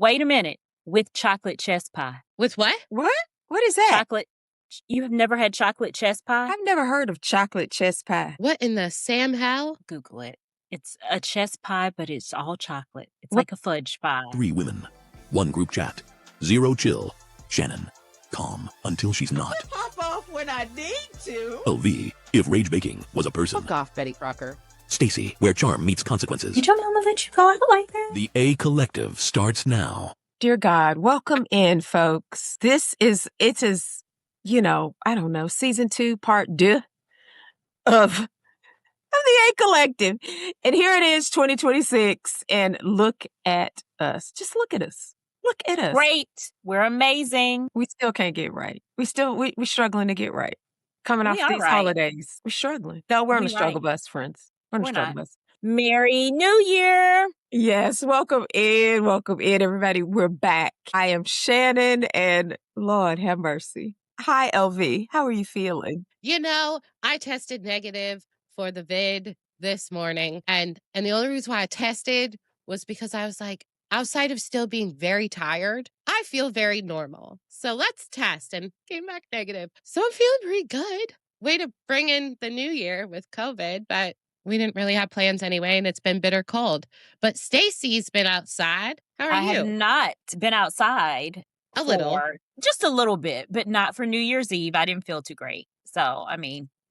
Wait a minute. With chocolate chess pie. With what? What? What is that? Chocolate. You have never had chocolate chess pie? I've never heard of chocolate chess pie. What in the Sam hell? Google it. It's a chess pie, but it's all chocolate. It's What? like a fudge pie. 3 women, 1 group chat, 0 chill. Shannon, calm until she's not. Pop off when I need to. LV, if rage baking was a person. Fuck off, Betty Crocker. Stacy, where charm meets consequences. Did your mama let you go out like that? The A Collective starts now. Dear God, welcome in, folks. This is, I don't know, season 2, part 2 of the A Collective. And here it is, 2026. And look at us. Just look at us. Look at us. Great. We're amazing. We still can't get right. We're struggling to get right. Coming off We are these right. holidays. We're struggling. No, we're on We the struggle right. bus, friends. We're on the We're struggle not. bus. Merry New Year. Yes, welcome in, everybody. We're back. I am Shannon, and Lord have mercy. Hi, LV. How are you feeling? You know, I tested negative for the vid this morning. And the only reason why I tested was because I was like, outside of still being very tired, I feel very normal. So let's test, and came back negative. So I'm feeling pretty good. Way to bring in the new year with COVID, but we didn't really have plans anyway, and it's been bitter cold. But Stacy's been outside. How are I you? have not been outside. A little. Just a little bit, but not for New Year's Eve. I didn't feel too great. So,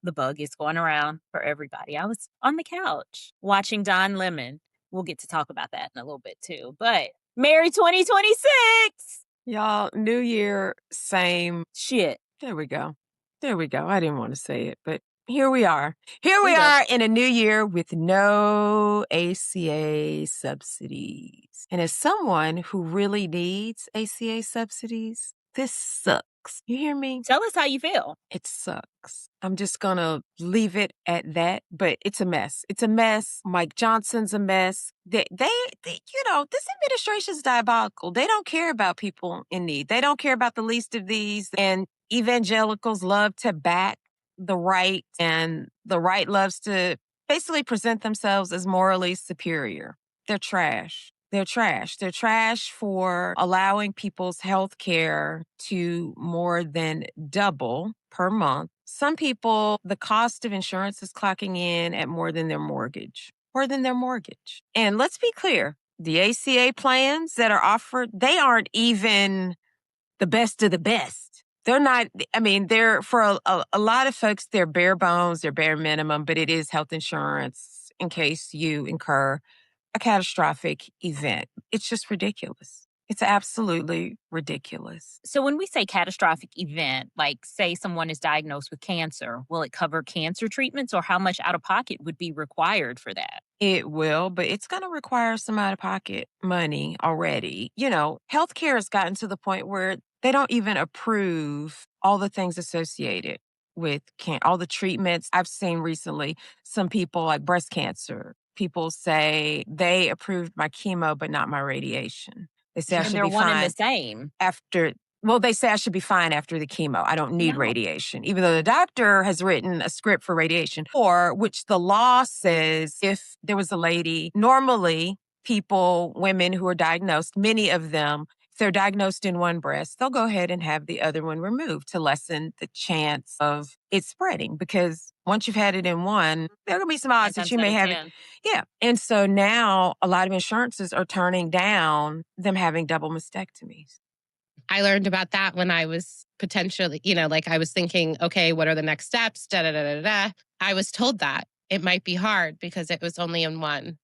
the bug is going around for everybody. I was on the couch watching Don Lemon. We'll get to talk about that in a little bit too. But Merry 2026! Y'all, New Year, same. Shit. There we go. I didn't want to say it, but here we are. Here we We go. are in a new year with no ACA subsidies. And as someone who really needs ACA subsidies, this sucks. You hear me? Tell us how you feel. It sucks. I'm just going to leave it at that, but it's a mess. It's a mess. Mike Johnson's a mess. They this administration's diabolical. They don't care about people in need. They don't care about the least of these. And evangelicals love to back the right, and the right loves to basically present themselves as morally superior. They're trash. They're trash. They're trash for allowing people's health care to more than double per month. Some people, the cost of insurance is clocking in at more than their mortgage. And let's be clear, the ACA plans that are offered, they aren't even the best of the best. They're not, they're for a lot of folks, they're bare bones, they're bare minimum, but it is health insurance in case you incur a catastrophic event. It's just ridiculous. It's absolutely ridiculous. So when we say catastrophic event, like say someone is diagnosed with cancer, will it cover cancer treatments, or how much out of pocket would be required for that? It will, but it's going to require some out-of-pocket money already. Healthcare has gotten to the point where they don't even approve all the things associated with all the treatments. I've seen recently some people like breast cancer. People say they approved my chemo, but not my radiation. They say I should they're be one fine and the same. after. Well, they say I should be fine after the chemo. I don't need radiation, even though the doctor has written a script for radiation, or which the law says if there was a lady, normally women who are diagnosed, many of them, if they're diagnosed in one breast, they'll go ahead and have the other one removed to lessen the chance of it spreading. Because once you've had it in one, there are going to be some odds that you may have it. Yeah. And so now a lot of insurances are turning down them having double mastectomies. I learned about that when I was potentially, I was thinking, okay, what are the next steps? I was told that it might be hard because it was only in one.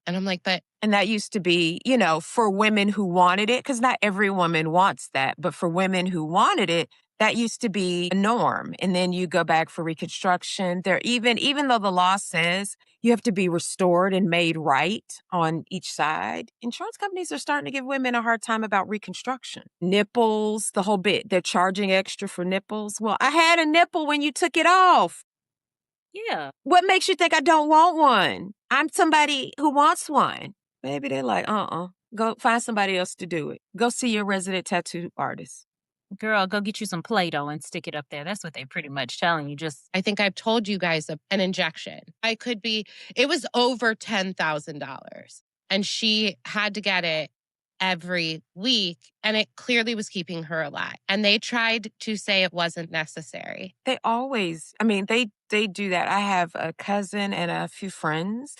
And I'm like, and that used to be, for women who wanted it, because not every woman wants that, but for women who wanted it, that used to be a norm. And then you go back for reconstruction. Even though the law says you have to be restored and made right on each side, insurance companies are starting to give women a hard time about reconstruction. Nipples, the whole bit. They're charging extra for nipples. Well, I had a nipple when you took it off. Yeah. What makes you think I don't want one? I'm somebody who wants one. Maybe they're like, go find somebody else to do it. Go see your resident tattoo artist. Girl, go get you some Play-Doh and stick it up there. That's what they're pretty much telling you. I think I've told you guys an injection. It was over $10,000. And she had to get it every week, and it clearly was keeping her alive. And they tried to say it wasn't necessary. They always, I mean, they do that. I have a cousin and a few friends,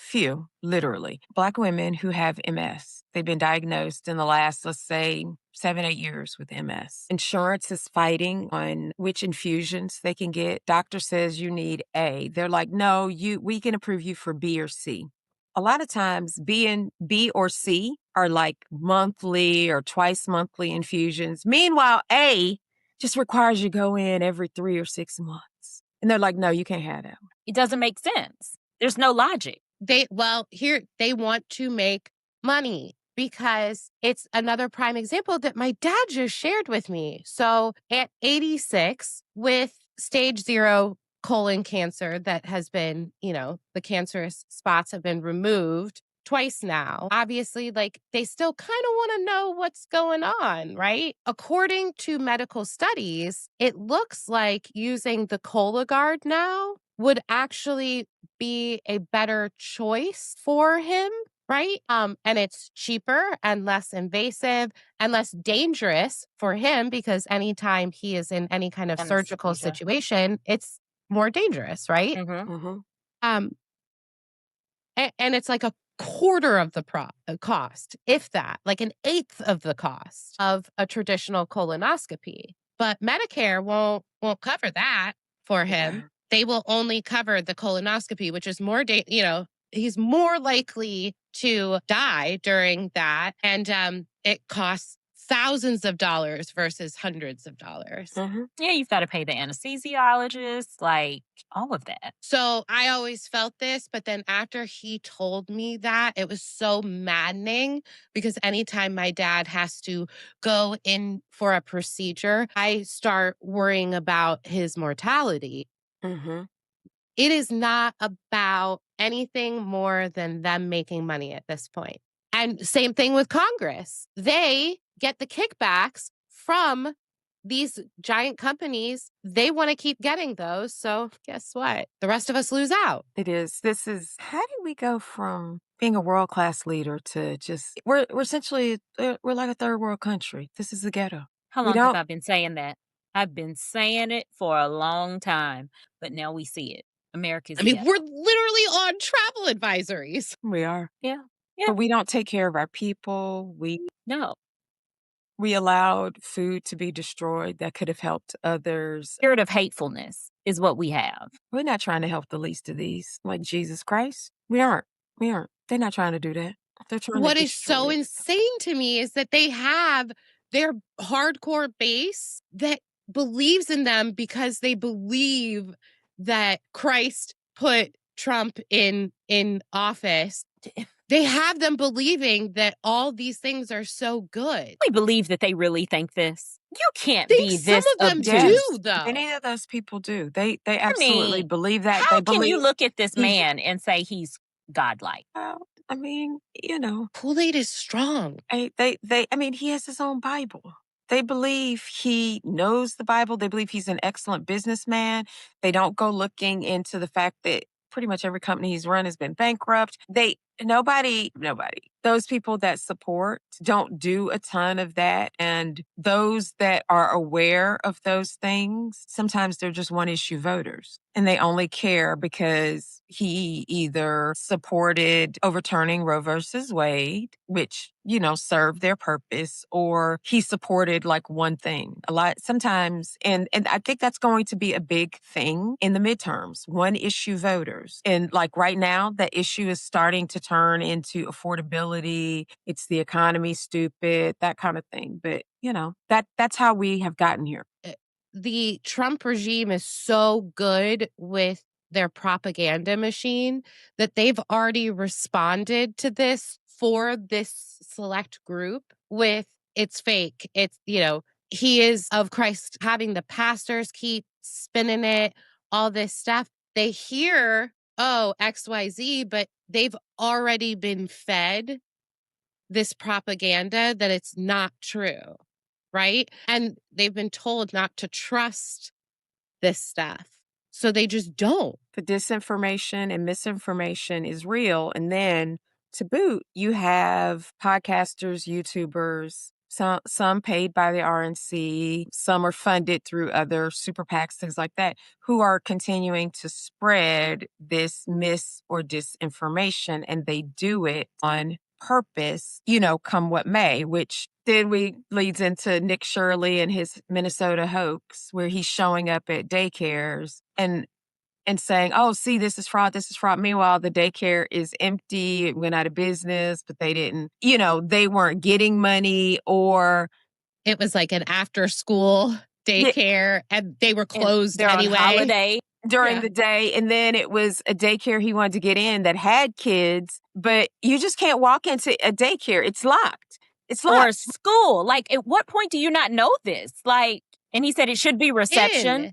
literally, Black women who have MS. They've been diagnosed in the last, let's say, 7, 8 years with MS. Insurance is fighting on which infusions they can get. Doctor says you need A. They're like, no, we can approve you for B or C. A lot of times B or C are like monthly or twice monthly infusions. Meanwhile, A just requires you go in every 3 or 6 months. And they're like, no, you can't have that. It doesn't make sense. There's no logic. They want to make money because it's another prime example that my dad just shared with me. So at 86 with stage 0 colon cancer that has been, the cancerous spots have been removed twice now. Obviously, like they still kind of want to know what's going on, right? According to medical studies, it looks like using the Cologuard now would actually be a better choice for him, right? And it's cheaper and less invasive and less dangerous for him because anytime he is in any kind of surgical Anesthesia. situation, it's more dangerous, right? Mhm. Mm-hmm. Um, and it's like a quarter of the cost, if that, like an eighth of the cost of a traditional colonoscopy. But Medicare won't cover that for him. Yeah. They will only cover the colonoscopy, which is more, he's more likely to die during that. And it costs thousands of dollars versus hundreds of dollars. Mm-hmm. Yeah, you've got to pay the anesthesiologist, like all of that. So I always felt this, but then after he told me that, it was so maddening because anytime my dad has to go in for a procedure, I start worrying about his mortality. Mm-hmm. It is not about anything more than them making money at this point. And same thing with Congress. They get the kickbacks from these giant companies. They want to keep getting those. So guess what? The rest of us lose out. It is. How did we go from being a world-class leader to just, we're essentially, we're like a third world country. This is the ghetto. How We long have don't, I been saying that? I've been saying it for a long time, but now we see it. America's I mean, ghetto. we're literally on travel advisories. we are. Yeah. Yeah. But we don't take care of our people. No. We allowed food to be destroyed that could have helped others. Spirit of hatefulness is what we have. We're not trying to help the least of these, like Jesus Christ. We aren't. They're not trying to do that. They're trying What to is so destroy it. insane to me is that they have their hardcore base that believes in them because they believe that Christ put Trump in office. They have them believing that all these things are so good. We believe that they really think this. You can't Think be some this of them obtuse. do, though. Many of those people do. They absolutely mean, believe that. How They can believe you look at this he's- man and say he's godlike? Well, I mean, Kool-Aid is strong. he has his own Bible. They believe he knows the Bible. They believe he's an excellent businessman. They don't go looking into the fact that pretty much every company he's run has been bankrupt. Nobody, those people that support don't do a ton of that. And those that are aware of those things, sometimes they're just one issue voters. And they only care because he either supported overturning Roe versus Wade, which, served their purpose, or he supported like one thing a lot sometimes. And I think that's going to be a big thing in the midterms, one issue voters. And like right now, that issue is starting to turn into affordability. It's the economy, stupid, that kind of thing. But, that's how we have gotten here. The Trump regime is so good with their propaganda machine that they've already responded to this for this select group with it's fake. It's, he is of Christ, having the pastors keep spinning it, all this stuff. They hear, oh, XYZ, but they've already been fed this propaganda that it's not true. Right? And they've been told not to trust this stuff. So they just don't. The disinformation and misinformation is real. And then to boot, you have podcasters, YouTubers, some paid by the RNC, some are funded through other super PACs, things like that, who are continuing to spread this mis or disinformation, and they do it on purpose, come what may, which then leads into Nick Shirley and his Minnesota hoax, where he's showing up at daycares and saying, oh, see, this is fraud, this is fraud. Meanwhile, the daycare is empty, it went out of business, but they didn't, they weren't getting money, or It was like an after school daycare and they were And closed they're anyway. on holiday. during Yeah. the day. And then it was a daycare he wanted to get in that had kids, but you just can't walk into a daycare. It's locked. It's Or locked. school. Like, at what point do you not know this? Like, and he said it should be reception. In.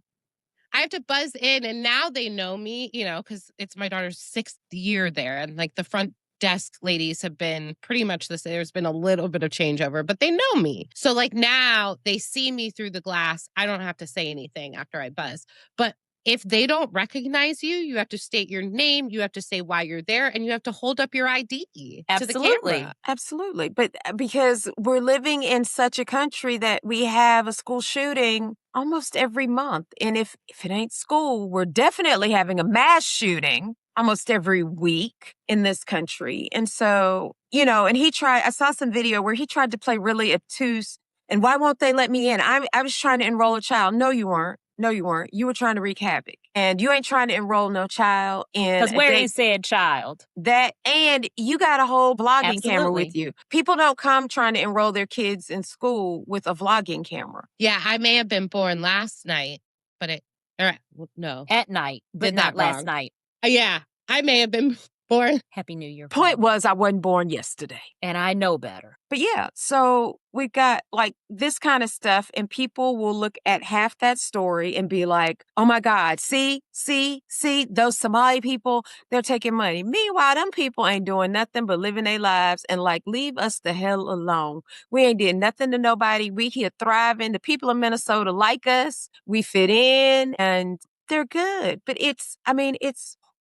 I have to buzz in, and now they know me, because it's my daughter's 6th year there. And like the front desk ladies have been pretty much the same. There's been a little bit of changeover, but they know me. So like now they see me through the glass. I don't have to say anything after I buzz. But if they don't recognize you, you have to state your name, you have to say why you're there, and you have to hold up your ID to the Absolutely. camera. Absolutely. But because we're living in such a country that we have a school shooting almost every month. And if it ain't school, we're definitely having a mass shooting almost every week in this country. And so, and I saw some video where he tried to play really obtuse. And why won't they let me in? I was trying to enroll a child. No, you weren't. No, you weren't. You were trying to wreak havoc. And you ain't trying to enroll no child in Because where is said child? and you got a whole vlogging camera with Absolutely. you. People don't come trying to enroll their kids in school with a vlogging camera. Yeah, I may have been born last night, but no. At night, but Did not that last wrong. night. Yeah, I may have been born. Happy New Year. Point Paul. was, I wasn't born yesterday. And I know better. But yeah, so we got like this kind of stuff, and people will look at half that story and be like, oh my God, see, those Somali people, they're taking money. Meanwhile, them people ain't doing nothing but living their lives and like, leave us the hell alone. We ain't did nothing to nobody. We here thriving. The people of Minnesota like us. We fit in and they're good. But it's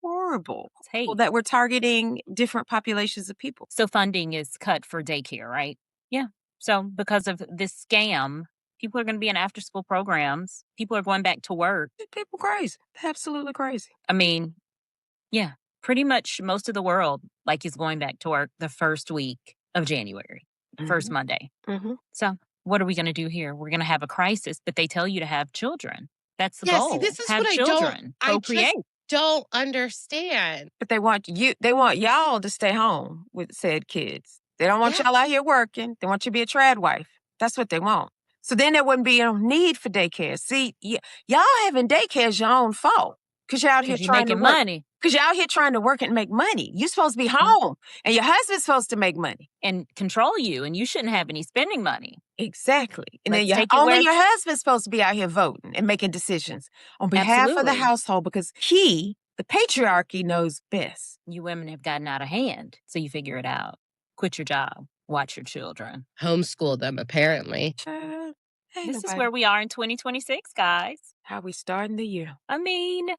horrible It's hate. that we're targeting different populations of people. So funding is cut for daycare, right? Yeah. So because of this scam, people are going to be in after school programs. People are going back to work. People crazy. Absolutely crazy. I mean, yeah, pretty much most of the world is going back to work the first week of January, first Monday. Mm-hmm. So what are we going to do here? We're going to have a crisis, but they tell you to have children. That's the Yeah, goal. see, this is have what children. I just Procreate. don't understand. But they want y'all to stay home with said kids. They don't want Yeah. y'all out here working. They want you to be a trad wife. That's what they want. So then there wouldn't be no need for daycare. See, y'all having daycare is your own fault. Because you're out here 'Cause you're trying to making work. money Because you're out here trying to work and make money. You're supposed to be home. And your husband's supposed to make money. and control you, and you shouldn't have any spending money. Exactly. And then Let's take it where- your husband's supposed to be out here voting and making decisions on behalf of the Absolutely. household because the patriarchy knows best. You women have gotten out of hand, so you figure it out. Quit your job. Watch your children. Homeschool them, apparently. Child, ain't This is nobody- where we are in 2026, guys. how we starting the year. I mean,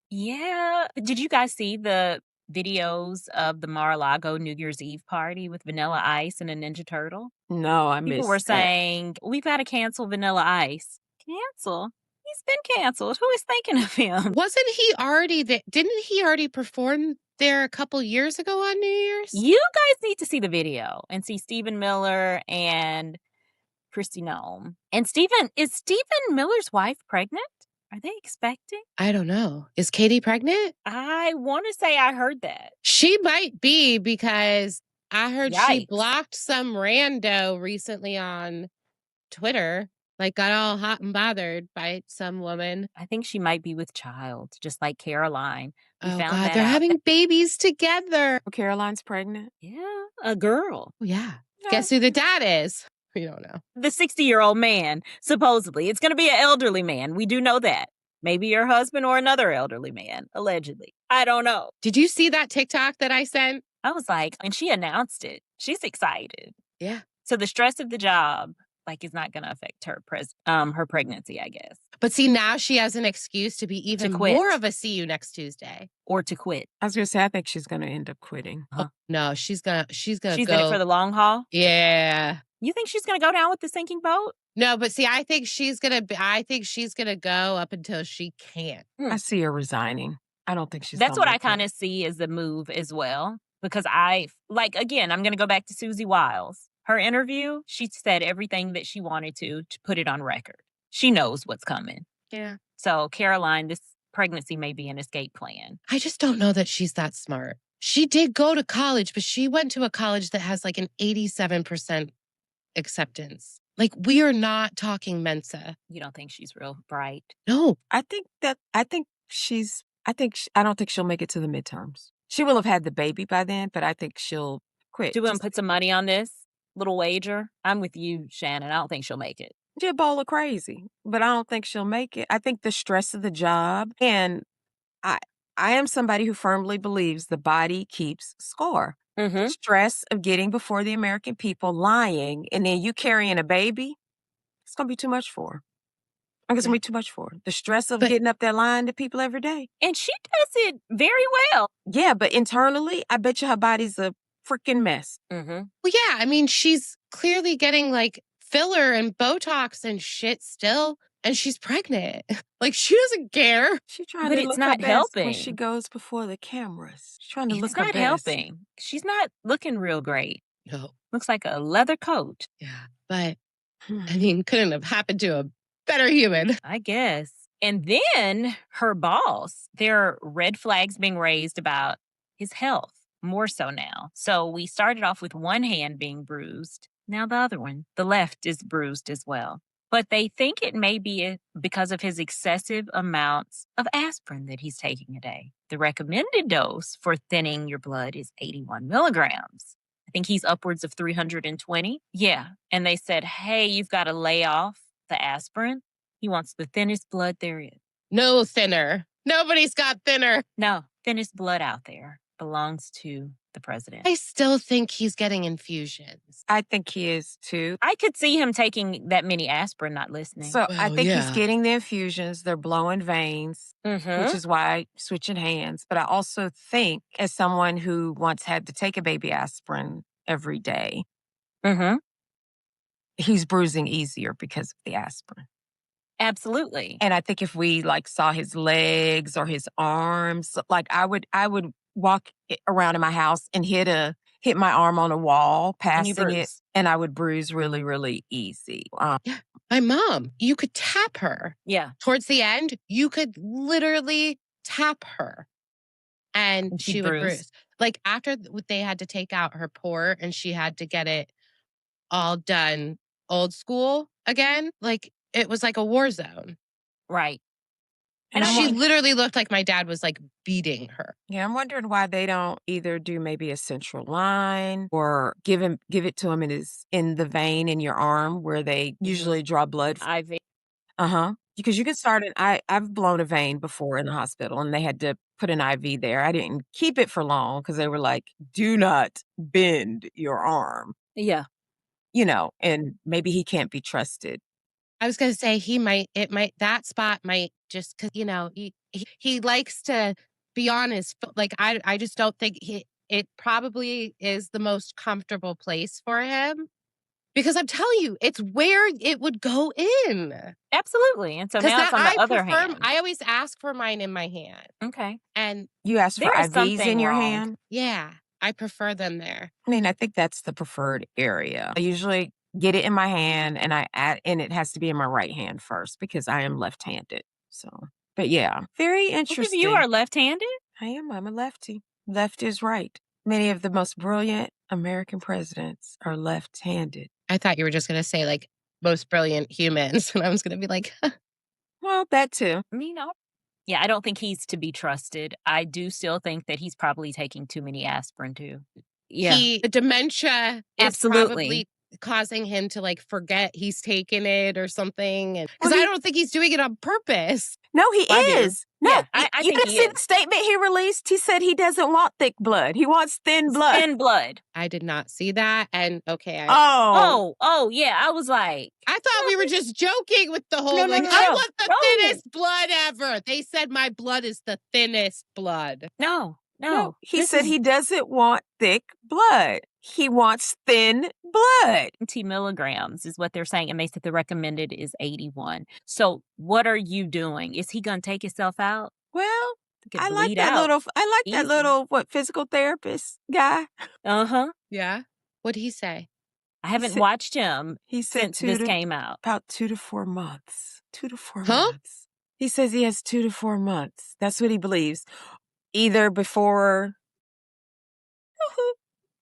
yeah. Did you guys see the videos of the Mar-a-Lago New Year's Eve party with Vanilla Ice and a Ninja Turtle? No, I missed People were that. saying, we've got to cancel Vanilla Ice. Cancel? He's been canceled. Who is thinking of him? Wasn't he already there? Didn't he already perform there a couple years ago on New Year's? You guys need to see the video and see Stephen Miller and Christy Nome. And is Stephen Miller's wife pregnant? Are they expecting? I don't know. Is Katie pregnant? I want to say I heard that. She might be because I heard she Yikes. blocked some rando recently on Twitter. Got all hot and bothered by some woman. I think she might be with child, just like Caroline. We Oh found God, that they're out. having babies together. Caroline's pregnant. Yeah, a girl. Oh, yeah. Guess who the dad is? We don't know. The 60-year-old man, supposedly. It's going to be an elderly man. We do know that. Maybe your husband or another elderly man, allegedly. I don't know. Did you see that TikTok that I sent? I was like, and she announced it. She's excited. Yeah. So the stress of the job like it's not going to affect her her pregnancy, I guess, But see, now she has an excuse to be even quit. more of a see you next Tuesday. or to quit. I was gonna say I think she's gonna end up quitting. Uh-huh. No, she's gonna She's go. in it for the long haul. Yeah. You think she's going to go down with the sinking boat? No, but see, I think she's gonna go up until she can't. I see her resigning. I don't think she's That's gonna what I make kind it. of see as the move as well. Because again, I'm going to go back to Susie Wiles. Her interview, she said everything that she wanted to put it on record. She knows what's coming. Yeah. So, Caroline, this pregnancy may be an escape plan. I just don't know that she's that smart. She did go to college, but she went to a college that has like an 87% acceptance. Like, we are not talking Mensa. You don't think she's real bright? No. I don't think she'll make it to the midterms. She will have had the baby by then, but I think she'll quit. Do we want to put some money on this little wager? I'm with you, Shannon. I don't think she'll make it. She's a bowl of crazy, but I don't think she'll make it. I think the stress of the job, and I am somebody who firmly believes the body keeps score. Mm-hmm. Stress of getting before the American people, lying, and then you carrying a baby, it's going to be too much for her. I think it's going to be too much for her. The stress of But- getting up there lying to people every day. And she does it very well. Yeah, but internally, I bet you her body's a freaking mess. Mm-hmm. Well, yeah. I mean, she's clearly getting like filler and Botox and shit still, and she's pregnant. Like, she doesn't care. She's trying But to it's look not her best when helping. she goes before the cameras. She's trying to look It's her not best. helping. She's not looking real great. No. Looks like a leather coat, Yeah. But, I mean, couldn't have happened to a better human. I guess. And then her boss, there are red flags being raised about his health, more so now. So we started off with one hand being bruised. Now the other one, the left, is bruised as well. But they think it may be because of his excessive amounts of aspirin that he's taking a day. The recommended dose for thinning your blood is 81 milligrams. I think he's upwards of 320. Yeah. And they said, hey, you've got to lay off the aspirin. He wants the thinnest blood there is. No thinner. Nobody's got thinner. No, thinnest blood out there belongs to the president. I still think he's getting infusions. I think he is too. I could see him taking that many aspirin, not listening. So I Well, think he's yeah. getting the infusions. They're blowing veins, Mhm. which is why switching hands. But I also think, as someone who once had to take a baby aspirin every day, Mhm. he's bruising easier because of the aspirin. Absolutely. And I think if we like saw his legs or his arms, like I would walk around in my house and hit my arm on a wall, And you passing it, bruise. and I would bruise really, really easy. My mom, you could tap her. Yeah. Towards the end, you could literally tap her and And she'd she would bruise. bruise. Like, after they had to take out her port and she had to get it all done old school again, like, it was like a war zone. Right. And And I'm She wondering- literally looked like my dad was like beating her. Yeah, I'm wondering why they don't either do maybe a central line or give it to him in the vein in your arm where they usually draw blood. IV. Because you can start I've blown a vein before in the hospital and they had to put an IV there. I didn't keep it for long because they were like, do not bend your arm, Yeah. and maybe he can't be trusted. I was going to say that spot might just, because, he likes to be on his foot. Like, I just don't think it probably is the most comfortable place for him. Because I'm telling you, it's where it would go in. Absolutely. And so 'Cause now it's on the other hand. I always ask for mine in my hand. Okay. And You asked for There is IVs something in your wrong. hand? yeah, I prefer them there. I mean, I think that's the preferred area. I usually get it in my hand and and it has to be in my right hand first because I am left-handed. So, but yeah, very Both of interesting. you are left-handed? I'm a lefty. Left is right. Many of the most brilliant American presidents are left-handed. I thought you were just going to say, like, most brilliant humans. And I was going to be like, Well, that too. Me, no. Yeah, I don't think he's to be trusted. I do still think that he's probably taking too many aspirin too. Yeah. the dementia is Absolutely. probably causing him to like forget he's taken it or something. And because Well, I he- don't think he's doing it on purpose. No, he I do. is. No, Yeah, I you think didn't he see is. the statement he released? He said he doesn't want thick blood. He wants thin blood. Thin blood. I did not see that. And okay, Oh, yeah. I was like, I thought we were just joking with the whole No, like, no, I no. want the No. thinnest blood ever. They said my blood is the thinnest blood. no. He This said is he doesn't want thick blood. He wants thin blood. 20 milligrams is what they're saying. And they said the recommended is 81. So what are you doing? Is he going to take himself out? Well, Could I like bleed that out. little. I like that easy. little physical therapist guy. Uh-huh. Yeah. What'd he say? I haven't said- watched him He said since this came out. about 2 to 4 months. 2 to 4 Huh? months. He says he has 2 to 4 months. That's what he believes. Either before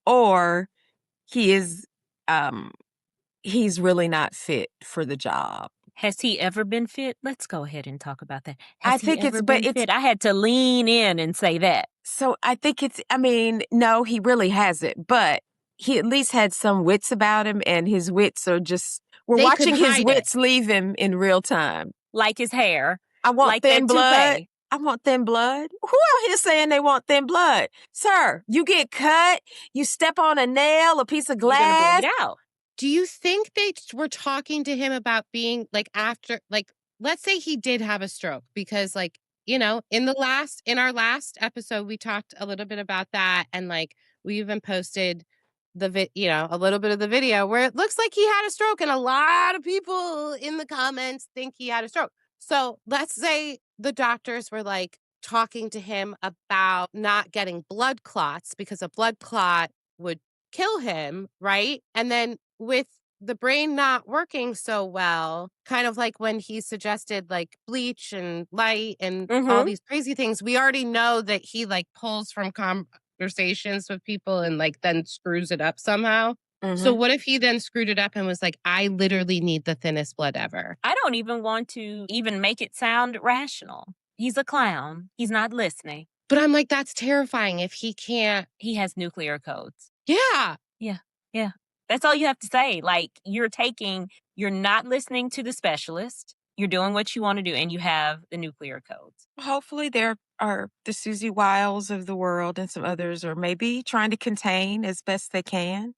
or he is he's really not fit for the job. Has he ever been fit? Let's go ahead and talk about that. I Has he think it's- ever but been it's- fit? I had to lean in and say that. So I think no, he really hasn't, but he at least had some wits about him, and his wits are just, we're They could watching his hide it. wits leave him in real time. Like his hair. I want like thin that blood. toupee. I want thin blood. Who out here saying they want thin blood? Sir, you get cut, you step on a nail, a piece of You're glass. going to bleed out. Do you think they were talking to him about being like after, like, let's say he did have a stroke? Because, like, you know, in our last episode, we talked a little bit about that. And like, we even posted a little bit of the video where it looks like he had a stroke. And a lot of people in the comments think he had a stroke. So let's say the doctors were like talking to him about not getting blood clots because a blood clot would kill him, right? And then with the brain not working so well, kind of like when he suggested like bleach and light and all Mhm. these crazy things, we already know that he like pulls from conversations with people and like then screws it up somehow. So what if he then screwed it up and was like, I literally need the thinnest blood ever? I don't even want to even make it sound rational. He's a clown. He's not listening. But I'm like, that's terrifying if he can't. He has nuclear codes. Yeah. That's all you have to say. Like, you're not listening to the specialist. You're doing what you want to do, and you have the nuclear codes. Hopefully there are the Susie Wiles of the world and some others are maybe trying to contain as best they can.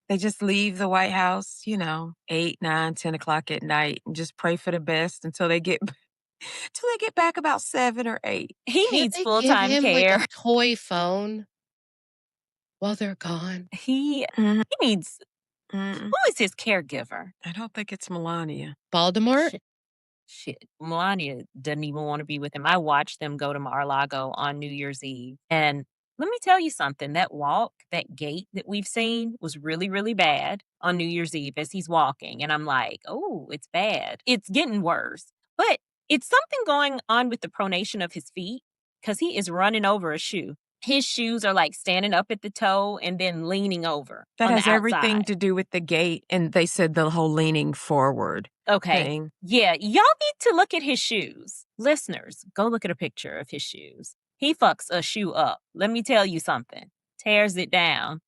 They just leave the White House, 8, 9, 10 o'clock at night and just pray for the best until they get back about 7 or 8. He Can't needs they give full-time him, care. like a toy phone while they're gone? He Mhm. needs, Mm, who is his caregiver? I don't think it's Melania. Voldemort? Shit. Melania doesn't even want to be with him. I watched them go to Mar-a-Lago on New Year's Eve. And let me tell you something. That gait that we've seen was really, really bad on New Year's Eve as he's walking. And I'm like, oh, it's bad. It's getting worse. But it's something going on with the pronation of his feet because he is running over a shoe. His shoes are like standing up at the toe and then leaning over. That on has the everything outside. to do with the gait, and they said the whole leaning forward Okay. thing. Yeah, y'all need to look at his shoes. Listeners, go look at a picture of his shoes. He fucks a shoe up. Let me tell you something. Tears it down.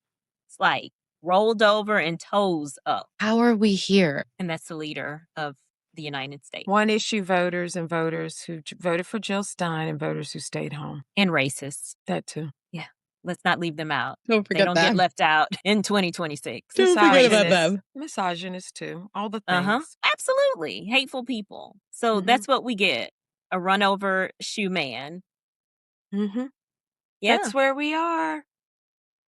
It's like rolled over and toes up. How are we here? And that's the leader of the United States. One issue voters and voters who voted for Jill Stein and voters who stayed home. And racists. That too. Let's not leave them out. Don't They don't get left out in 2026. Don't forget about Misogynist. them. Misogynist too. All the things. Uh-huh. Absolutely. Hateful people. So Mhm. that's what we get. A run over shoe man. Mm-hmm. Yeah. That's where we are.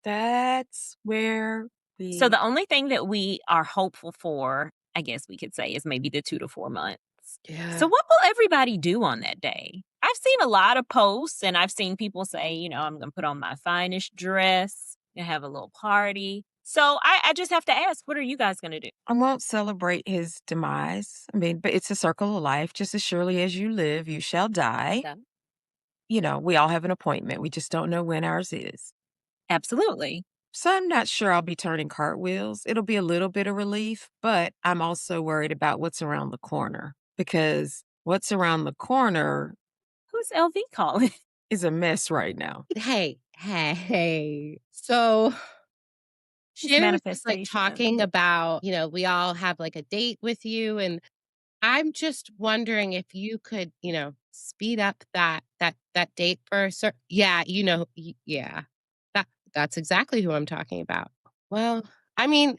That's where we So the only thing that we are hopeful for, I guess we could say, is maybe the 2 to 4 months. Yeah. So what will everybody do on that day? I've seen a lot of posts and I've seen people say, I'm going to put on my finest dress and have a little party. So I just have to ask, what are you guys going to do? I won't celebrate his demise. But it's a circle of life. Just as surely as you live, you shall die. Yeah. We all have an appointment. We just don't know when ours is. Absolutely. So I'm not sure I'll be turning cartwheels. It'll be a little bit of relief, but I'm also worried about what's around the corner because what's around the corner Who's LV calling? is a mess right now. Hey. So It's Shannon was just like manifestation. talking about, we all have like a date with you. And I'm just wondering if you could, speed up that date for a certain, yeah, yeah, that's exactly who I'm talking about. Well, I mean,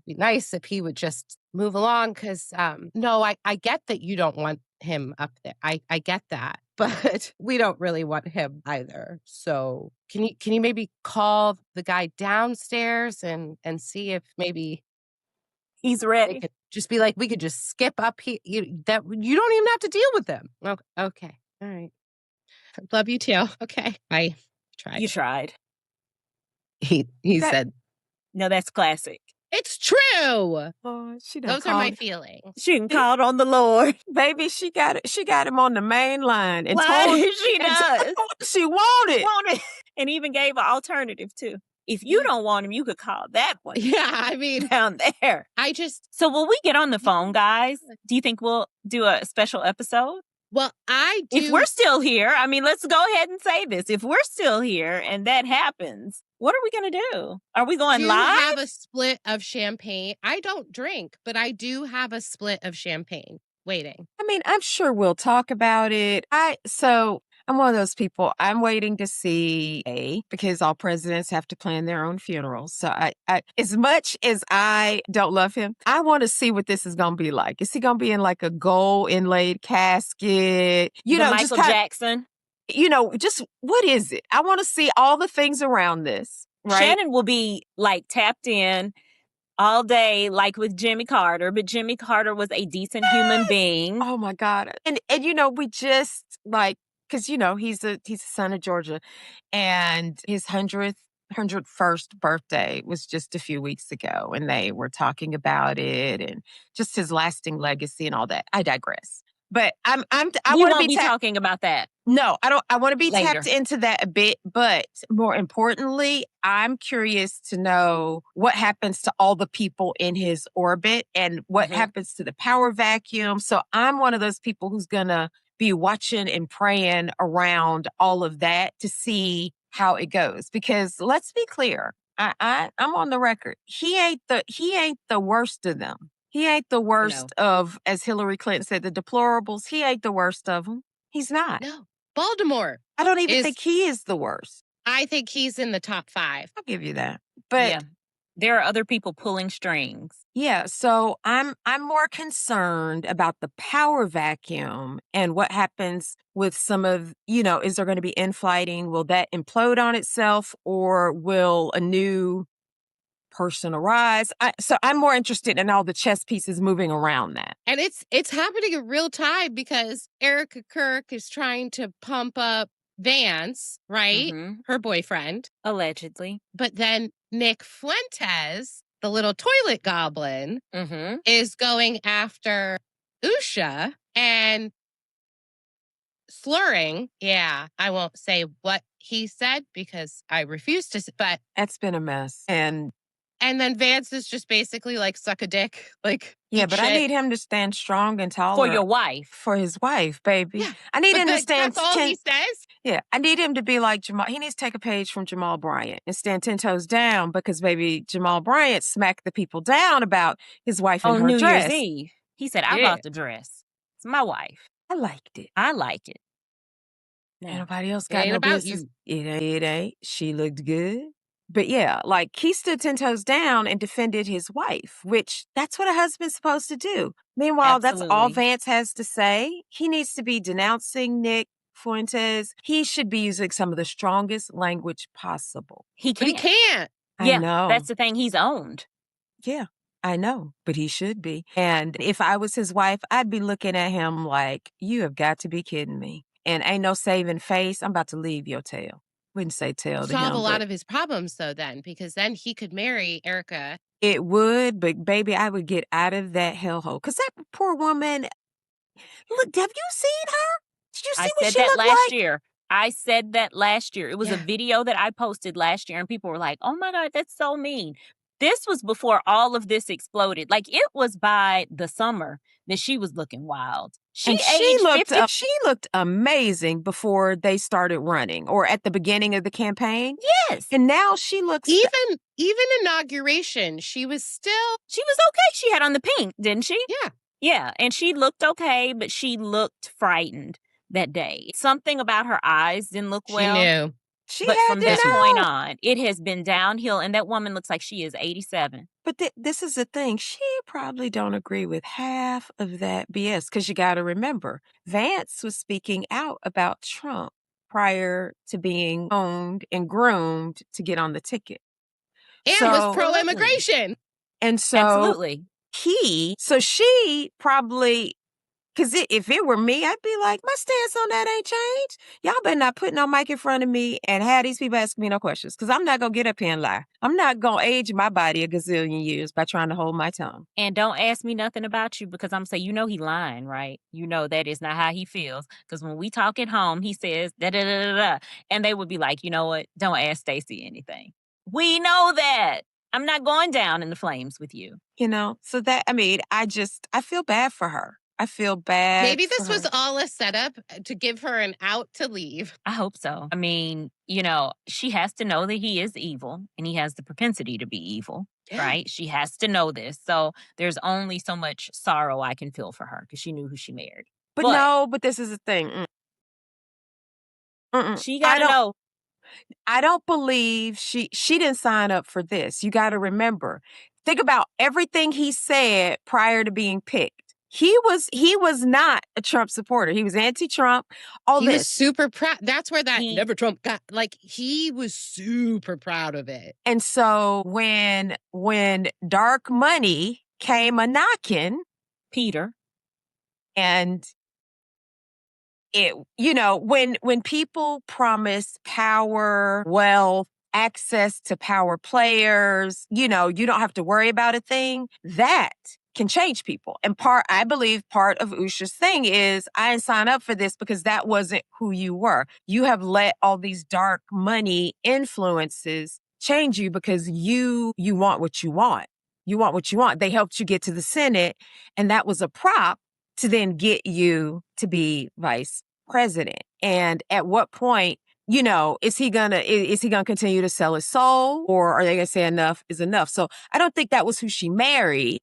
be nice if he would just move along because no, I get that you don't want him up there. I get that. But we don't really want him either. So can you maybe call the guy downstairs and see if maybe He's they ready. could just be like, we could just skip up here. That you don't even have to deal with them. Okay. All right. Love you too. Okay. I tried. You tried. He That- said, No, that's classic. it's true. Oh, she done Those are my called. feelings. She done called on the Lord. Baby, she got it. She got him on the main line and Why? told She and does. told what she wanted. Want it. And even gave an alternative too. If you don't want him, you could call that one Yeah, I mean, down there. I just, So will we get on the phone, guys? Do you think we'll do a special episode? well, I do. If we're still here, I mean, let's go ahead and say this. If we're still here and that happens, what are we going to do? Are we going do live? have a split of champagne. I don't drink, but I do have a split of champagne waiting. I mean, I'm sure we'll talk about it. I'm one of those people. I'm waiting to see because all presidents have to plan their own funerals. So I as much as I don't love him, I want to see what this is going to be like. Is he going to be in like a gold inlaid casket? The just Michael kinda- Jackson. just what is it? I want to see all the things around this. Right? Shannon will be like tapped in all day, like with Jimmy Carter, but Jimmy Carter was a decent human being. Oh my God. And we just like, because he's a son of Georgia, and his 101st birthday was just a few weeks ago, and they were talking about it and just his lasting legacy and all that. I digress. But I We want to won't be be talking about that. No, I don't. I want to be Later. tapped into that a bit, but more importantly, I'm curious to know what happens to all the people in his orbit and what Mhm. happens to the power vacuum. So I'm one of those people who's gonna be watching and praying around all of that to see how it goes. Because let's be clear, I'm on the record. He ain't the worst of them. He ain't the worst of, as Hillary Clinton said, the deplorables. He ain't the worst of them. He's not. No, Baltimore. I don't even is- think he is the worst. I think he's in the top 5. I'll give you that. But Yeah. There are other people pulling strings. yeah, so I'm more concerned about the power vacuum and what happens with some of, is there going to be infighting? Will that implode on itself, or will a new person arise? So I'm more interested in all the chess pieces moving around that. And it's happening in real time because Erica Kirk is trying to pump up Vance, right? Mhm. Her boyfriend. Allegedly. But then Nick Fuentes, the little toilet goblin, Mm-hmm. is going after Usha and slurring. Yeah, I won't say what he said because I refuse to, but That's been a mess. And then Vance is just basically like suck a dick. Like, yeah, eat but I shit. need him to stand strong and For tolerant your wife. for his wife, baby. Yeah, I need But him to stand that's all he says. Yeah, I need him to be like Jamal. He needs to take a page from Jamal Bryant and stand 10 toes down, because baby, Jamal Bryant smacked the people down about his wife and On her New dress. Year's Eve. He said, I Yeah. bought the dress. It's my wife. I liked it. I like it. Ain't Yeah. nobody else It got ain't no about business. It ain't. She looked good. But yeah, like he stood 10 toes down and defended his wife, which that's what a husband's supposed to do. Meanwhile, that's all Absolutely. Vance has to say. He needs to be denouncing Nick Fuentes. He should be using some of the strongest language possible. He But he can't. can't. I Yeah, know. that's the thing. He's owned. Yeah, I know, but he should be. And if I was his wife, I'd be looking at him like, you have got to be kidding me. And ain't no saving face. I'm about to leave your tail. Wouldn't say tail to Solve him, a lot but of his problems though, then, because then he could marry Erica. it would. But baby, I would get out of that hellhole. Because that poor woman, look, have you seen her? Did you see I what said she that looked last like? year. I said that last year. It was a Yeah. video that I posted last year, and people were like, oh my God, that's so mean. This was before all of this exploded. Like, it was by the summer that she was looking wild. She And aged 50. she looked amazing before they started running or at the beginning of the campaign. Yes. And now she looks Even inauguration, she was She was okay. She had on the pink, didn't she? yeah. Yeah, and she looked okay, but she looked frightened that day. Something about her eyes didn't look well. She knew. she But had from to that know. point on, it has been downhill, and that woman looks like she is 87. But this is the thing. She probably don't agree with half of that BS because you got to remember, Vance was speaking out about Trump prior to being owned and groomed to get on the ticket. And was So- pro-immigration. And so Absolutely. she probably, because if it were me, I'd be like, my stance on that ain't changed. Y'all better not put no mic in front of me and have these people asking me no questions because I'm not going to get up here and lie. I'm not going to age my body a gazillion years by trying to hold my tongue. And don't ask me nothing about you because I'm saying, he lying, right? That is not how he feels. Because when we talk at home, he says da da da da da. And they would be like, you know what? Don't ask Stacey anything. We know that. I'm not going down in the flames with you. So that, I feel bad for her. I feel bad. Maybe this for was her. all a setup to give her an out to leave. I hope so. She has to know that he is evil and he has the propensity to be evil, Yeah. right? She has to know this. So there's only so much sorrow I can feel for her because she knew who she married. But this is the thing. She got to know. I don't believe she didn't sign up for this. You got to remember. Think about everything he said prior to being picked. He was not a Trump supporter. He was anti-Trump. He was super proud. That's where that He- never Trump got. Like, he was super proud of it. And so when dark money came a knocking, Peter. and it, when people promise power, wealth, access to power players, you don't have to worry about a thing, that can change people. And I believe part of Usha's thing is I didn't sign up for this because that wasn't who you were. You have let all these dark money influences change you because you want what you want. You want what you want. They helped you get to the Senate, and that was a prop to then get you to be vice president. And at what point, is he gonna continue to sell his soul, or are they gonna say enough is enough? So I don't think that was who she married.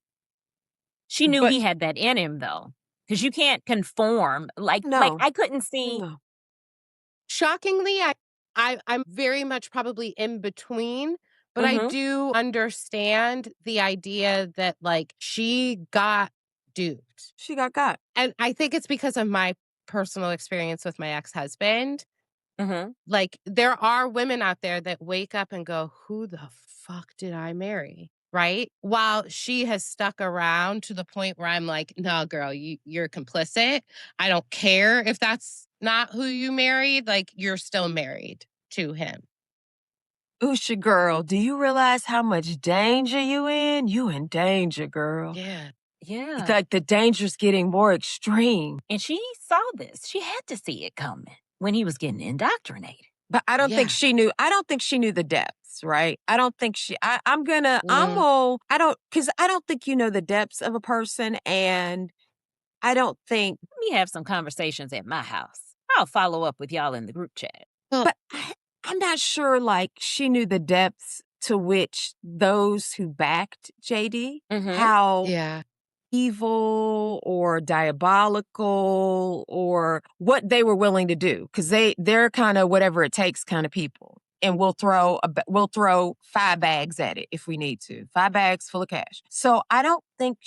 She knew he had that in him, though, because you can't conform. Like I couldn't see. No. Shockingly, I'm very much probably in between, but I do understand the idea that, like, she got duped. She got. And I think it's because of my personal experience with my ex-husband. Like, there are women out there that wake up and go, who the fuck did I marry? Right? While she has stuck around to the point where I'm like, no, girl, you're complicit. I don't care if that's not who you married. Like, you're still married to him. Usha, girl, do you realize how much danger you in? You in danger, girl. Yeah. It's like the danger's getting more extreme. And she saw this. She had to see it coming when he was getting indoctrinated. But I don't think she knew. I don't think she knew the depths, right? I don't think she. I don't think you know the depths of a person, and I don't think. Let me have some conversations at my house. I'll follow up with y'all in the group chat. But I'm not sure. Like, she knew the depths to which those who backed JD, how evil or diabolical or what they were willing to do, because they're kind of whatever it takes kind of people, and we'll throw 5 bags at it if we need to, 5 bags full of cash. So I don't think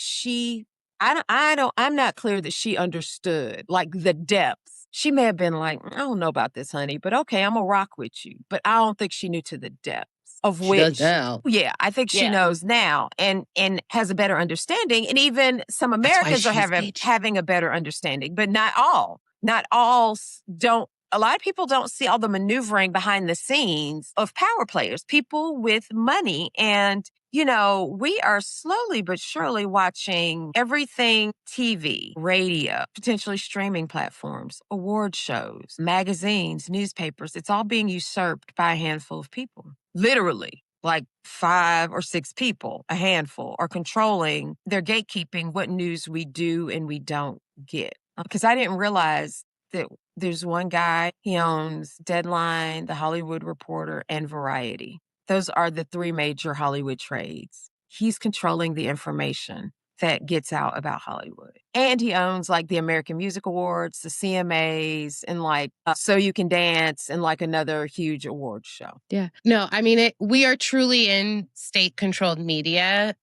I'm not clear that she understood like the depths. She may have been like, I don't know about this, honey, but okay, I'm gonna rock with you. But I don't think she knew to the depths of which. She does now. Yeah, I think she knows now and has a better understanding. And even some Americans are having a better understanding, but not all. Not all don't. A lot of people don't see all the maneuvering behind the scenes of power players, people with money. And, we are slowly but surely watching everything: TV, radio, potentially streaming platforms, award shows, magazines, newspapers. It's all being usurped by a handful of people. Literally. like 5 or 6 people, a handful, are controlling, they're gatekeeping what news we do and we don't get. Because I didn't realize that there's one guy, he owns Deadline, The Hollywood Reporter, and Variety. Those are the 3 major Hollywood trades. He's controlling the information that gets out about Hollywood. And he owns like the American Music Awards, the CMAs, and like So You Can Dance, and like another huge awards show. Yeah. No, I mean, we are truly in state-controlled media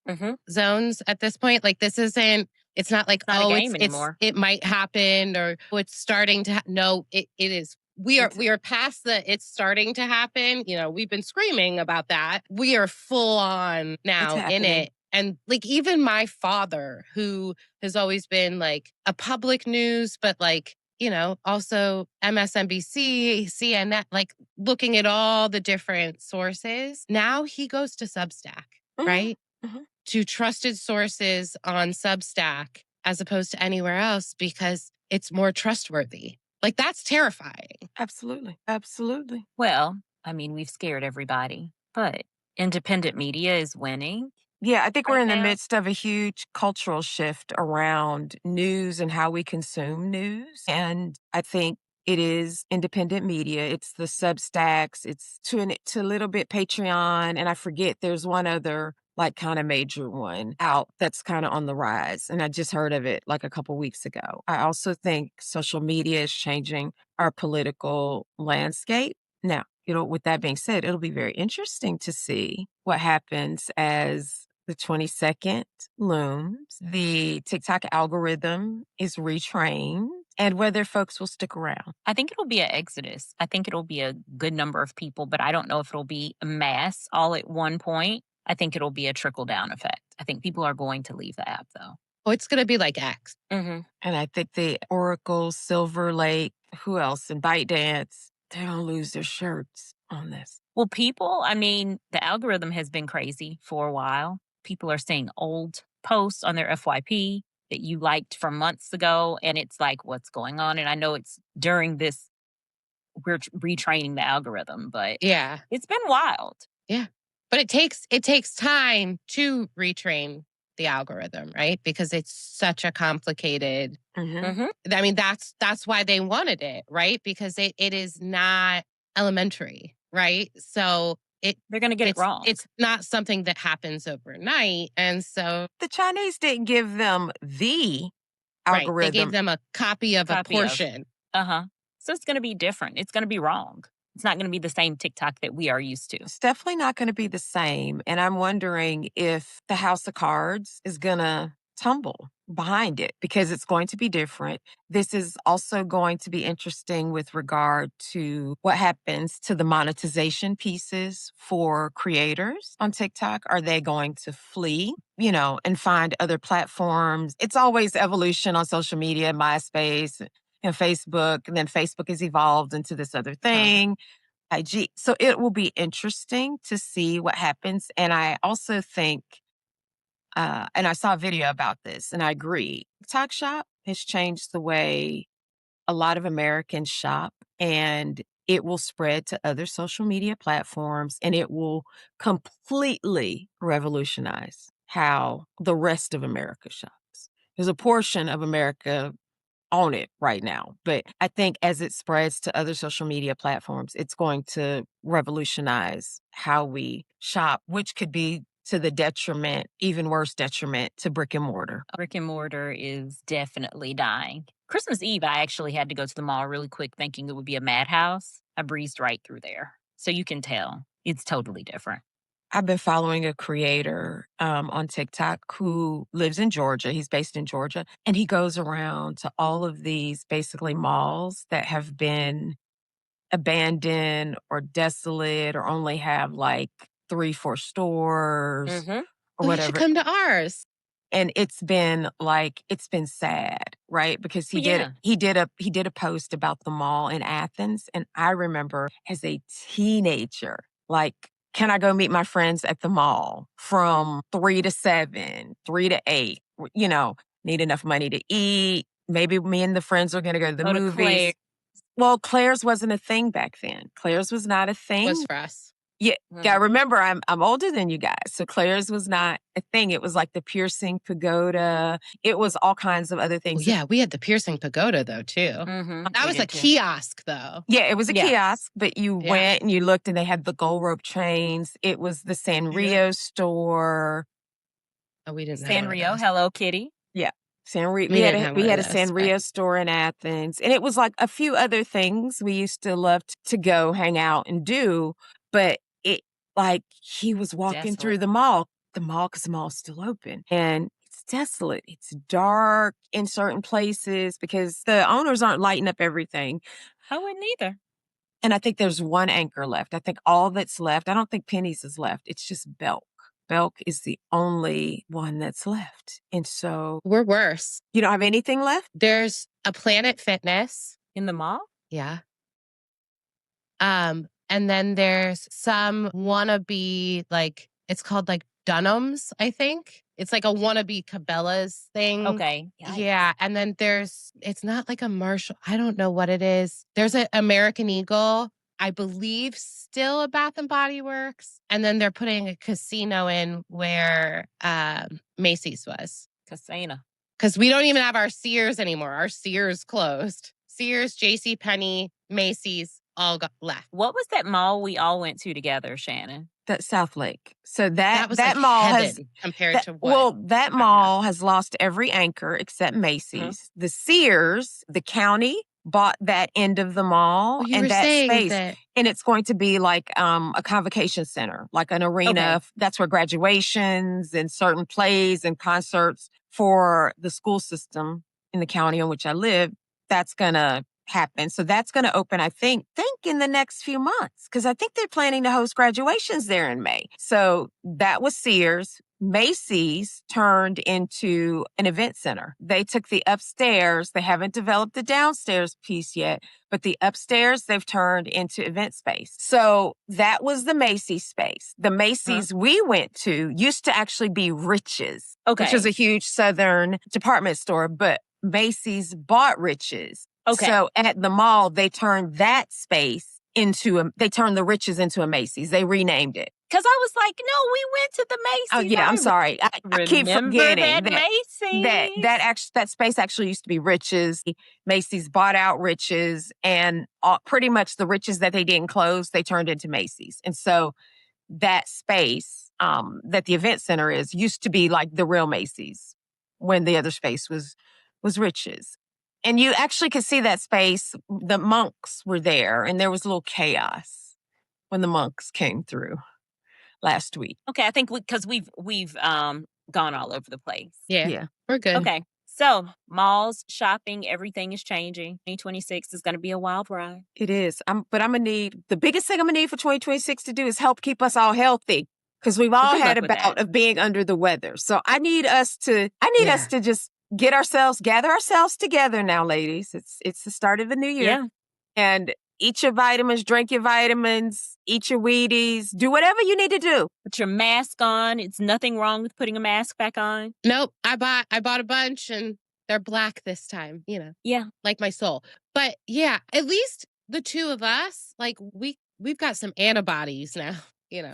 zones at this point. Like, this isn't, it's not like, Not a oh, game anymore. it might happen, or it's starting to, no, it is. We are past the it's starting to happen. You know, we've been screaming about that. We are full on now in happening. it. And like, even my father, who has always been like a public news, but like, you know, also MSNBC, CNN, like looking at all the different sources. Now he goes to Substack, right? To trusted sources on Substack as opposed to anywhere else, because it's more trustworthy. Like, that's terrifying. Absolutely. Absolutely. Well, I mean, we've scared everybody, but independent media is winning. Yeah, I think we're Right in the now? midst of a huge cultural shift around news and how we consume news. And I think it is independent media. It's the Substacks. It's to a little bit Patreon. And I forget there's one other like kind of major one out that's kind of on the rise. And I just heard of it like a couple weeks ago. I also think social media is changing our political landscape. Now, with that being said, it'll be very interesting to see what happens as the 22nd looms. The TikTok algorithm is retrained, and whether folks will stick around. I think it'll be an exodus. I think it'll be a good number of people, but I don't know if it'll be a mass all at one point. I think it'll be a trickle-down effect. I think people are going to leave the app, though. Oh, it's going to be like X. And I think the Oracle, Silver Lake, who else, and ByteDance, they don't lose their shirts on this. Well, people, I mean, the algorithm has been crazy for a while. People are seeing old posts on their FYP that you liked from months ago, and it's like, what's going on? And I know it's during this, we're retraining the algorithm, but Yeah. it's been wild. Yeah. But it takes time to retrain the algorithm, right? Because it's such a complicated. I mean, that's why they wanted it, right? Because it is not elementary, right? So they're going to get it wrong. It's not something that happens overnight, and so the Chinese didn't give them the algorithm. Right, they gave them a copy of a portion. So it's going to be different. It's going to be wrong. It's not going to be the same TikTok that we are used to. It's definitely not going to be the same. And I'm wondering if the House of Cards is going to tumble behind it, because it's going to be different. This is also going to be interesting with regard to what happens to the monetization pieces for creators on TikTok. Are they going to flee, and find other platforms? It's always evolution on social media, MySpace and Facebook, and then Facebook has evolved into this other thing. IG. So it will be interesting to see what happens. And I also think, and I saw a video about this, and I agree, TikTok Shop has changed the way a lot of Americans shop, and it will spread to other social media platforms, and it will completely revolutionize how the rest of America shops. There's a portion of America on it right now. But I think as it spreads to other social media platforms, it's going to revolutionize how we shop, which could be to the detriment, even worse detriment, to brick and mortar. Brick and mortar is definitely dying. Christmas Eve, I actually had to go to the mall really quick thinking it would be a madhouse. I breezed right through there. So you can tell it's totally different. I've been following a creator on TikTok who lives in Georgia. He's based in Georgia, and he goes around to all of these basically malls that have been abandoned or desolate or only have like 3-4 stores or whatever. You should come to ours. And it's been sad, right? Because he did a post about the mall in Athens, and I remember as a teenager, like, can I go meet my friends at the mall from 3 to 7, 3 to 8? Need enough money to eat. Maybe me and the friends are going to go to the movies. Well, Claire's wasn't a thing back then. Claire's was not a thing. Was for us. Yeah, remember, I'm older than you guys, so Claire's was not a thing. It was like the piercing pagoda. It was all kinds of other Well, things. yeah, we had the piercing pagoda though too. Mm-hmm. That was a kiosk though. Yeah, it was a Yeah. kiosk, but you Yeah. went and you looked, and they had the gold rope chains. It was the Sanrio store. Oh, we didn't have one of Sanrio, those. Hello Kitty. Sanrio. We didn't have We one had of a those, but- Sanrio store in Athens, and it was like a few other things we used to love to go hang out and do. But it, like, he was walking through the mall because the mall's still open, and it's desolate. It's dark in certain places because the owners aren't lighting up everything. I wouldn't either. And I think there's one anchor left. I think all that's left. I don't think Penny's is left. It's just Belk. Belk is the only one that's left. And so We're worse. you don't have anything left? There's a Planet Fitness. In the mall? Yeah. And then there's some wannabe, like, it's called like Dunham's, I think. It's like a wannabe Cabela's thing. Okay. Yeah. And then it's not like a Marshall. I don't know what it is. There's an American Eagle, I believe, still a Bath and Body Works. And then they're putting a casino in where Macy's was. Casino. Because we don't even have our Sears anymore. Our Sears closed. Sears, JCPenney, Macy's all got left. What was that mall we all went to together, Shannon? That's South Lake. So that was that like mall heaven has compared that, to what? well, that mall has lost every anchor except Macy's. The Sears, the county bought that end of the mall Oh, you and were that saying space. that. And it's going to be like a convocation center, like an arena. Okay. That's where graduations and certain plays and concerts for the school system in the county in which I live, that's going to happen. So that's going to open, I think in the next few months, because I think they're planning to host graduations there in May. So that was Sears. Macy's turned into an event center. They took the upstairs. They haven't developed the downstairs piece yet, but the upstairs they've turned into event space. So that was the Macy's space. The Macy's we went to used to actually be Riches, Okay. which was a huge Southern department store, but Macy's bought Riches. Okay. So at the mall, they turned that space they turned the Riches into a Macy's. They renamed it. Because I was like, no, we went to the Macy's. Oh yeah, I'm sorry. I keep Remember forgetting that Macy's? that space actually used to be Riches. Macy's bought out Riches, and pretty much the Riches that they didn't close, they turned into Macy's. And so that space that the event center is used to be like the real Macy's when the other space was Riches. And you actually could see that space. The monks were there, and there was a little chaos when the monks came through last week. Okay, I think because we've gone all over the place. Yeah. We're good. Okay, so malls, shopping, everything is changing. 2026 is going to be a wild ride. It is. But I'm gonna need the biggest thing I'm gonna need for 2026 to do is help keep us all healthy, because we've all Good had a luck with bout that. of being under the weather. So I need us to just gather ourselves together now, ladies. It's the start of the new year. Yeah. And eat your vitamins, drink your vitamins, eat your Wheaties, do whatever you need to do. Put your mask on. It's nothing wrong with putting a mask back on. Nope. I bought a bunch and they're black this time, Yeah. like my soul. But yeah, at least the two of us, like we've got some antibodies now,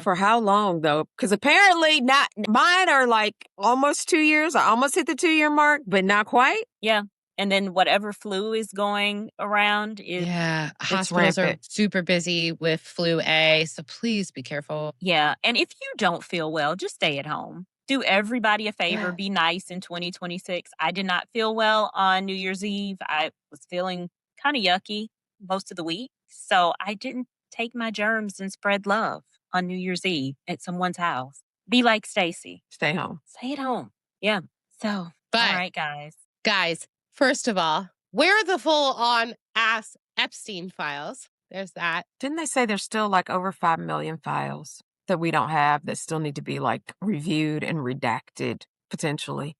For how long though? Because apparently not mine are like almost 2 years. I almost hit the 2-year mark, but not quite. Yeah. And then whatever flu is going around is Yeah, hospitals are rampant. super busy with flu A, so please be careful. Yeah. And if you don't feel well, just stay at home. Do everybody a favor. Yeah. Be nice in 2026. I did not feel well on New Year's Eve. I was feeling kind of yucky most of the week. So I didn't take my germs and spread love on New Year's Eve at someone's house. Be like Stacy. Stay home. Stay at home. Yeah. So, But all right, guys. guys, first of all, where are the full on ass Epstein files? There's that. Didn't they say there's still like over 5 million files that we don't have that still need to be like reviewed and redacted potentially?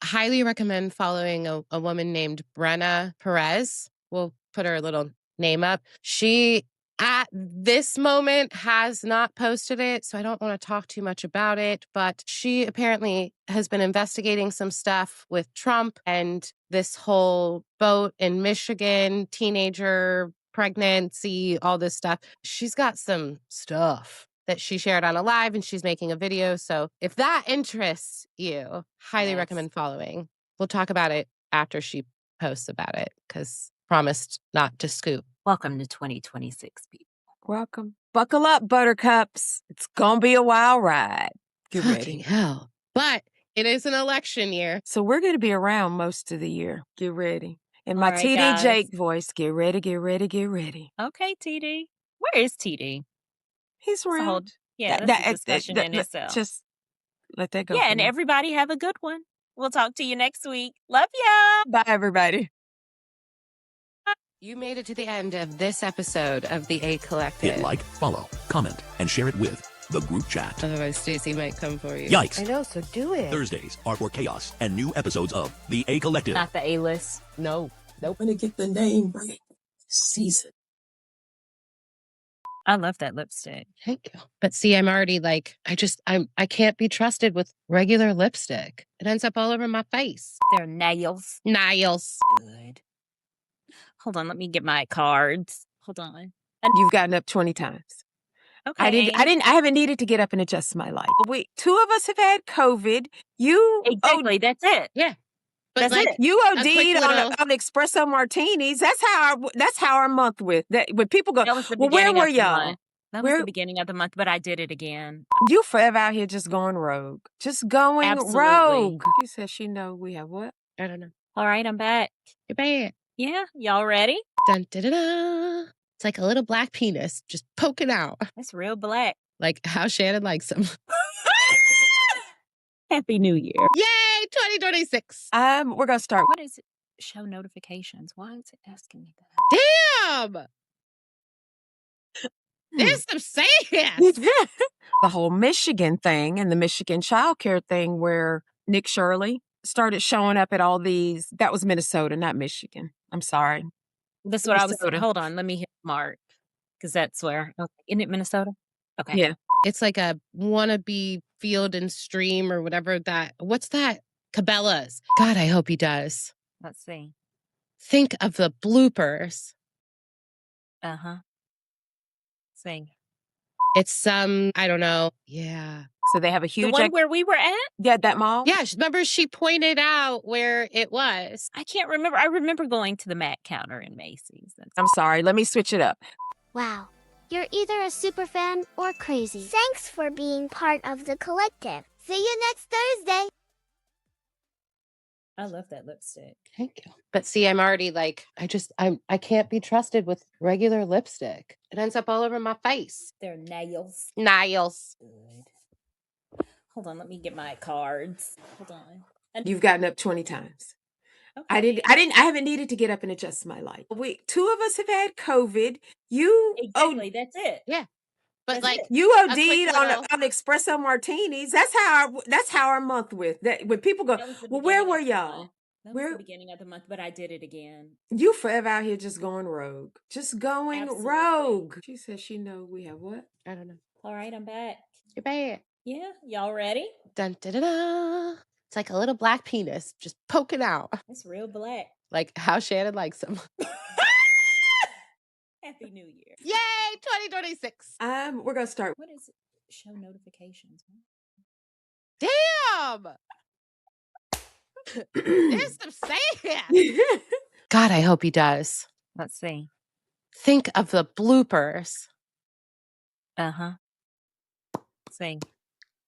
Highly recommend following a woman named Brenna Perez. We'll put her little name up. She, at this moment, has not posted it, so I don't want to talk too much about it, but she apparently has been investigating some stuff with Trump and this whole boat in Michigan, teenager pregnancy, all this stuff. She's got some stuff that she shared on a live, and she's making a video. So if that interests you, highly Yes. recommend following. We'll talk about it after she posts about it because promised not to scoop. Welcome to 2026, people. Welcome. Buckle up, buttercups. It's gonna be a wild ride. Get Fucking ready. hell. But it is an election year. So we're gonna be around most of the year. Get ready. In my All right, TD guys. Jake voice, get ready, get ready, get ready. Okay, TD. Where is TD? He's That's a whole, around. yeah, that's a discussion in itself. Just let that go. Yeah, for and now. everybody have a good one. We'll talk to you next week. Love ya. Bye, everybody. You made it to the end of this episode of the A Collective. Hit like, follow, comment, and share it with the group chat. Otherwise, Stacey might come for you. Yikes. I know, so do it. Thursdays are for chaos and new episodes of the A Collective. Not the A-list. No. I'm gonna get the name right this season. I love that lipstick. Thank you. But see, I'm already like, I can't be trusted with regular lipstick. It ends up all over my face. Their nails. Niles. Good. Hold on, let me get my cards. Hold on. You've gotten up 20 times. Okay. I haven't needed to get up and adjust my life. Two of us have had COVID. You Exactly. That's it. Yeah. But That's like, it. You quick OD'd little- on espresso martinis. That's how our month with that. When people go, That was the well, where beginning were of the y'all? month. That was Where- the beginning of the month, but I did it again. You forever out here just going rogue, just going Absolutely. rogue. She says she know we have what? I don't know. All right, I'm back. You're bad. Yeah, y'all ready? Dun, da, da, da. It's like a little black penis just poking out. It's real black. Like how Shannon likes them. Happy New Year. Yay, 2026. We're gonna start. What is it? Show notifications. Why is it asking me that? Damn. There's some sand. The whole Michigan thing and the Michigan childcare thing, where Nick Shirley started showing up at all these. That was Minnesota, not Michigan. I'm sorry. That's what I was. Minnesota. Hold on, let me hit Mark because that's where. Okay. Isn't it Minnesota? Okay. Yeah. It's like a wannabe Field and Stream or whatever that. What's that? Cabela's. God, I hope he does. Let's see. Think of the bloopers. Sing. It's some, I don't know. Yeah. So they have a The huge. one where we were at? That mall. Yeah. Remember, she pointed out where it was. I can't remember. I remember going to the Mac counter in Macy's. I'm sorry. Let me switch it up. Wow. You're either a super fan or crazy. Thanks for being part of the collective. See you next Thursday. I love that lipstick. Thank you. But see, I'm already like, I can't be trusted with regular lipstick. It ends up all over my face. Their nails. Niles. Good. Hold on, let me get my cards. Hold on. You've gotten up 20 times. Okay. I haven't needed to get up and adjust my life. Two of us have had COVID. You Exactly. That's it. But That's like, it. You quick OD'd little- on espresso martinis. That's how our month with that. When people go, That was the well, where beginning were of the y'all? month. That was Where- the beginning of the month, but I did it again. You forever out here just going rogue, just going Absolutely. rogue. She says she know we have what? I don't know. All right, I'm back. You're bad. Yeah, y'all ready? Dun, da, da, da. It's like a little black penis just poking out. It's real black. Like how Shannon likes them. Happy New Year. Yay, 2026. We're gonna start. What is it? Show notifications. Damn. There's some sand. God, I hope he does. Let's see. Think of the bloopers. Sing.